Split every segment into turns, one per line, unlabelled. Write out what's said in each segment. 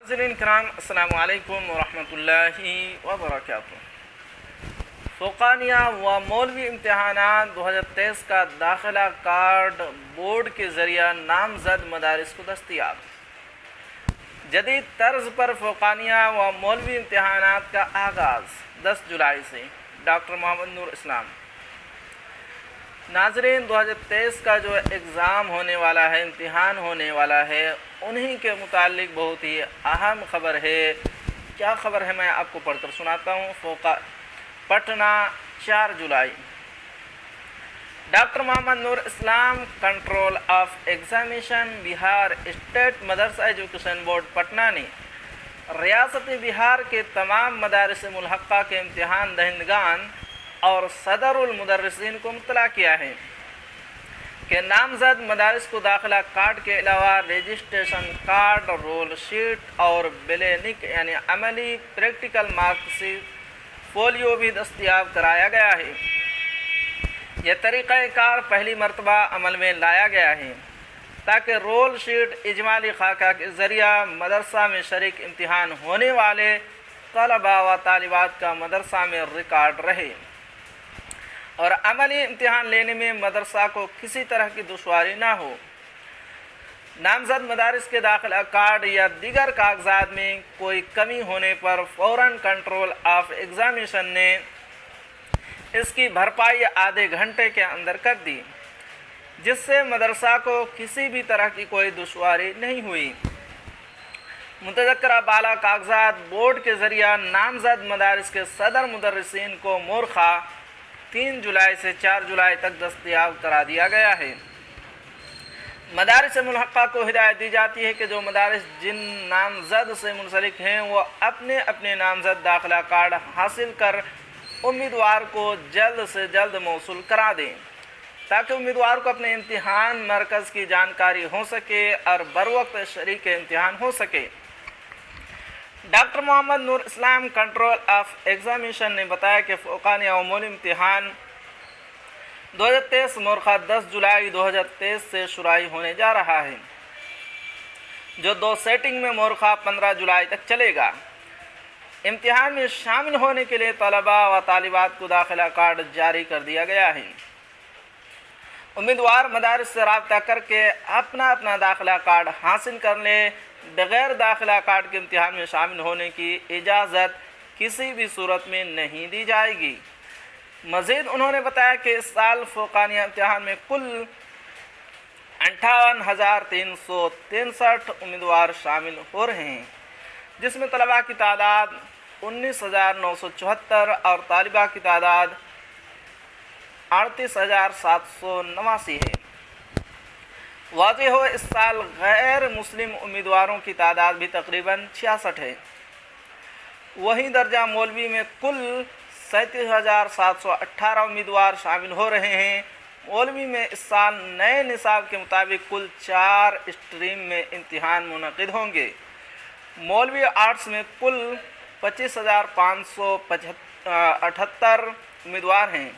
नाज़रीन किराम अस्सलामु अलैकुम वरहमतुल्लाहि वबरकातुहू। फ़ौक़ानिया व मौलवी इम्तहानात 2023 का दाखिला कार्ड बोर्ड के ज़रिया नामज़द मदारिस को दस्तियाब। जदीद तर्ज़ पर फ़ौक़ानिया व मौलवी इम्तहानात का आगाज़ 10 जुलाई से। डॉक्टर मोहम्मद नूर इस्लाम। नाज़रीन, 2023 का जो एग्ज़ाम होने वाला है, इम्तिहान होने वाला है, उन्हीं के मुतालिक बहुत ही अहम ख़बर है। क्या ख़बर है मैं आपको पढ़कर सुनाता हूँ। पटना 4 जुलाई। Doctor Mohammad Noor Islam, control of examination Bihar state madrasa education board Patna ने रियासत बिहार के तमाम मदारिस मुल्हक़ा के इम्तिहान दहिंदगान और सदरुल मुदर्रिसीन को मुत्तला किया है कि नामज़द मदारिस को दाखिला कार्ड के अलावा रजिस्ट्रेशन कार्ड, रोल शीट और बेलेनिक यानी अमली प्रैक्टिकल मार्कशीट फोलियो भी दस्तयाब कराया गया है। यह तरीक़ाकार पहली मरतबा अमल में लाया गया है ताकि रोल शीट इजमाली खाका के ज़रिया मदरसा में शरीक इम्तिहान होने वाले तलबा व तालिबात का मदरसा में रिकॉर्ड रहे और अमली इम्तिहान लेने में मदरसा को किसी तरह की दुश्वारी ना हो। नामज़द मदारिस के दाखिला कार्ड या दीगर कागजात में कोई कमी होने पर फ़ौरन कंट्रोल ऑफ एग्ज़ामिनेशन ने इसकी भरपाई आधे घंटे के अंदर कर दी, जिससे मदरसा को किसी भी तरह की कोई दुश्वारी नहीं हुई। मुतज़क्करा बाला कागजात बोर्ड के ज़रिया नामज़द मदारिस के सदर मुदर्रिसीन को मोरखा 3 जुलाई से 4 जुलाई तक दस्तयाब करा दिया गया है। मदारिस मुल्हक़ा को हिदायत दी जाती है कि जो मदारिस जिन नामज़द से मुंसलिक हैं वो अपने अपने नामज़द दाखिला कार्ड हासिल कर उम्मीदवार को जल्द से जल्द मौसूल करा दें ताकि उम्मीदवार को अपने इम्तिहान मरकज़ की जानकारी हो सके और बर वक्त शरीक इम्तिहान हो सके। Doctor Mohammad Noor Islam, control of examination ने बताया कि फ़ौक़ानिया व मौलवी इम्तिहान 2023 मोरखा 10 जुलाई 2023 से शुरू होने जा रहा है, जो 2 सेटिंग में मोरखा 15 जुलाई तक चलेगा। इम्तिहान में शामिल होने के लिए तलबा व तालिबात को दाखिला कार्ड जारी कर दिया गया है। उम्मीदवार मदारिस से रब्ता करके अपना अपना दाखिला कार्ड हासिल कर लें। बग़ैर दाखिला कार्ड के इम्तिहान में शामिल होने की इजाज़त किसी भी सूरत में नहीं दी जाएगी। मज़ीद उन्होंने बताया कि इस साल फ़ौक़ानिया इम्तिहान में कुल 58,363 उम्मीदवार शामिल हो रहे हैं, जिसमें तलबा की तादाद 19,974 और तालिबा की तादाद 38,789 है। वाज़ेह हो इस साल गैर मुस्लिम उम्मीदवारों की तादाद भी तकरीबन 66 है। वहीं दर्जा मौलवी में कुल 37,718 उम्मीदवार शामिल हो रहे हैं। मौलवी में इस साल नए निसाब के मुताबिक कुल 4 स्ट्रीम में इम्तिहान मुनक़िद होंगे। मौलवी आर्ट्स में कुल 25,578 उम्मीदवार हैं,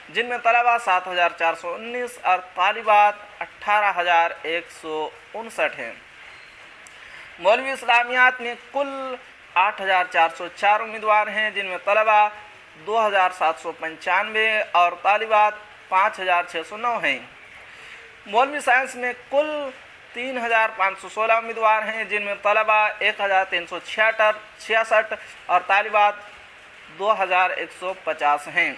जिनमें तलबा 7,419 और तालिबात 18,159 हैं। मौलवी इस्लामियात में कुल 8,404 उम्मीदवार हैं, जिनमें तलबा 2,795 और तालिबात 5,609 हैं। मौलवी साइंस में कुल 3,516 उम्मीदवार हैं, जिनमें तलबा 1,366 और तालिबात 2,150 हैं।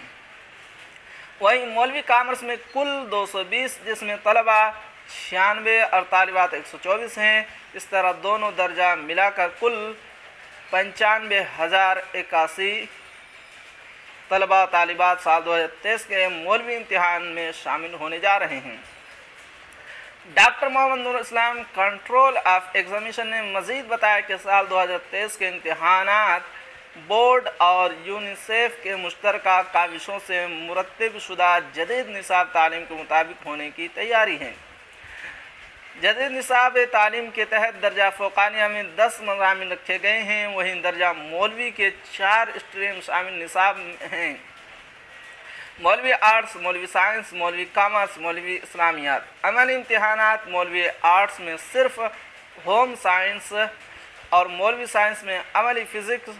वहीं मौलवी कॉमर्स में कुल 220, जिसमें तलबा 96 और तालिबात 124 हैं। इस तरह दोनों दर्जा मिलाकर कुल 95,081 तलबा तालिबात साल 2023 के मौलवी इम्तिहान में शामिल होने जा रहे हैं। Doctor Mohammad Noor Islam, control of examination ने मज़ीद बताया कि साल 2023 के इम्तिहानात बोर्ड और यूनिसेफ के मुश्तरका काविशों से मुरत्तब शुदा जदीद निसाब तालीम के मुताबिक होने की तैयारी है। जदीद निसाब तालीम के तहत दर्जा फ़ौक़ानिया में 10 मज़ामिन रखे गए हैं। वहीं दर्जा मौलवी के 4 स्ट्रीम शामिल निसाब हैं: मौलवी आर्ट्स, मौलवी साइंस, मौलवी कॉमर्स, मौलवी इस्लामियात। अमली इम्तिहानात मौलवी आर्ट्स में सिर्फ होम साइंस اور مولوی سائنس میں عملی فزکس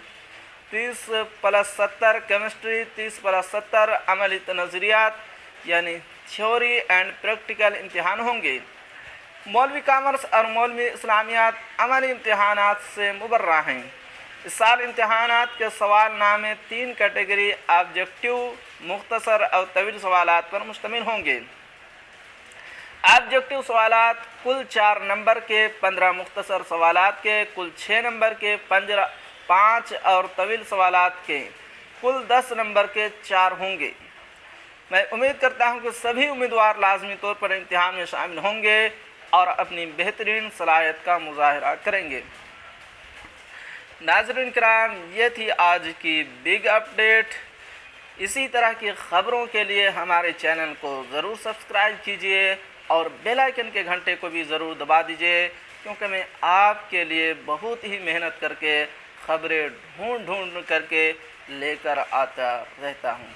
30+70، کیمسٹری 30+70، عملی نظریات یعنی تھیوری اینڈ پریکٹیکل امتحان ہوں گے۔ مولوی کامرس اور مولوی اسلامیات عملی امتحانات سے مبرہ ہیں۔ اس سال امتحانات کے سوال نامے 3 کیٹیگری آبجیکٹیو، مختصر اور طویل سوالات پر مشتمل ہوں گے۔ آبجیکٹیو سوالات کل 4 نمبر کے، 15 مختصر سوالات کے کل 6 نمبر کے 5 اور طویل سوالات کے کل 10 نمبر کے 4 ہوں گے۔ میں امید کرتا ہوں کہ سبھی امیدوار لازمی طور پر امتحان میں شامل ہوں گے اور اپنی بہترین صلاحیت کا مظاہرہ کریں گے۔ ناظرین کرام، یہ تھی آج کی بگ اپڈیٹ۔ اسی طرح کی خبروں کے لیے ہمارے چینل کو ضرور سبسکرائب کیجئے اور بیل آئیکن کے گھنٹے کو بھی ضرور دبا دیجئے، کیونکہ میں آپ کے لیے بہت ہی محنت کر کے خبریں ڈھونڈ کر کے لے کر آتا رہتا ہوں۔